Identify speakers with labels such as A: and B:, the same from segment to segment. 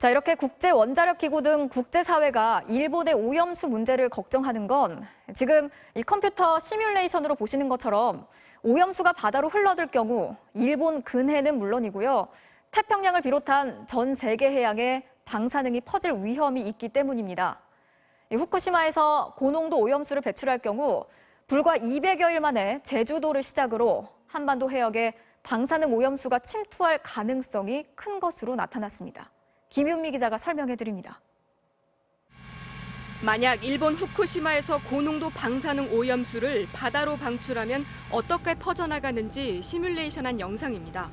A: 자, 이렇게 국제원자력기구 등 국제사회가 일본의 오염수 문제를 걱정하는 건 지금 이 컴퓨터 시뮬레이션으로 보시는 것처럼 오염수가 바다로 흘러들 경우 일본 근해는 물론이고요. 태평양을 비롯한 전 세계 해양에 방사능이 퍼질 위험이 있기 때문입니다. 후쿠시마에서 고농도 오염수를 배출할 경우 불과 200여일 만에 제주도를 시작으로 한반도 해역에 방사능 오염수가 침투할 가능성이 큰 것으로 나타났습니다. 김윤미 기자가 설명해 드립니다.
B: 만약 일본 후쿠시마에서 고농도 방사능 오염수를 바다로 방출하면 어떻게 퍼져나가는지 시뮬레이션한 영상입니다.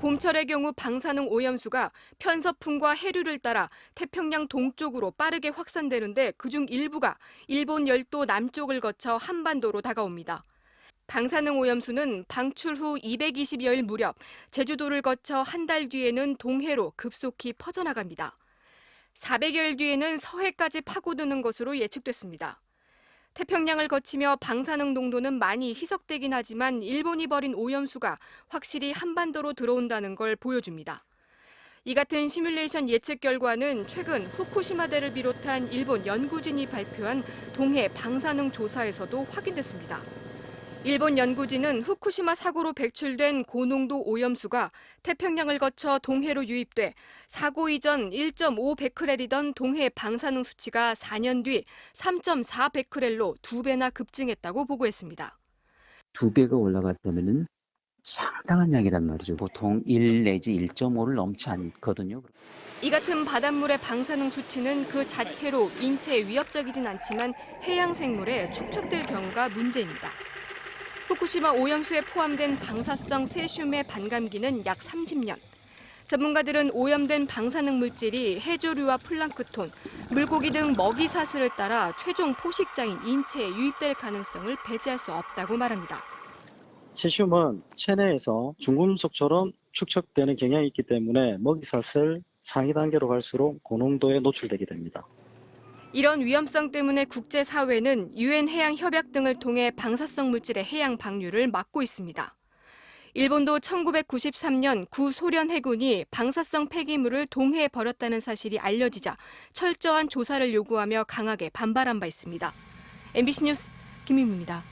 B: 봄철의 경우 방사능 오염수가 편서풍과 해류를 따라 태평양 동쪽으로 빠르게 확산되는데 그중 일부가 일본 열도 남쪽을 거쳐 한반도로 다가옵니다. 방사능 오염수는 방출 후 220여일 무렵 제주도를 거쳐 한 달 뒤에는 동해로 급속히 퍼져나갑니다. 400여일 뒤에는 서해까지 파고드는 것으로 예측됐습니다. 태평양을 거치며 방사능 농도는 많이 희석되긴 하지만 일본이 벌인 오염수가 확실히 한반도로 들어온다는 걸 보여줍니다. 이 같은 시뮬레이션 예측 결과는 최근 후쿠시마대를 비롯한 일본 연구진이 발표한 동해 방사능 조사에서도 확인됐습니다. 일본 연구진은 후쿠시마 사고로 배출된 고농도 오염수가 태평양을 거쳐 동해로 유입돼 사고 이전 1.5 베크렐이던 동해 방사능 수치가 4년 뒤 3.4 베크렐로 2배나 급증했다고 보고했습니다.
C: 2배가 올라갔다면은 상당한 양이란 말이죠. 보통 1 내지 1.5를 넘지 않거든요.
B: 이 같은 바닷물의 방사능 수치는 그 자체로 인체에 위협적이진 않지만 해양 생물에 축적될 경우가 문제입니다. 후쿠시마 오염수에 포함된 방사성 세슘의 반감기는 약 30년. 전문가들은 오염된 방사능 물질이 해조류와 플랑크톤, 물고기 등 먹이 사슬을 따라 최종 포식자인 인체에 유입될 가능성을 배제할 수 없다고 말합니다.
D: 세슘은 체내에서 중금속처럼 축적되는 경향이 있기 때문에 먹이사슬 상위 단계로 갈수록 고농도에 노출되게 됩니다.
B: 이런 위험성 때문에 국제사회는 유엔 해양 협약 등을 통해 방사성 물질의 해양 방류를 막고 있습니다. 일본도 1993년 구소련 해군이 방사성 폐기물을 동해에 버렸다는 사실이 알려지자 철저한 조사를 요구하며 강하게 반발한 바 있습니다. MBC 뉴스 김윤미입니다.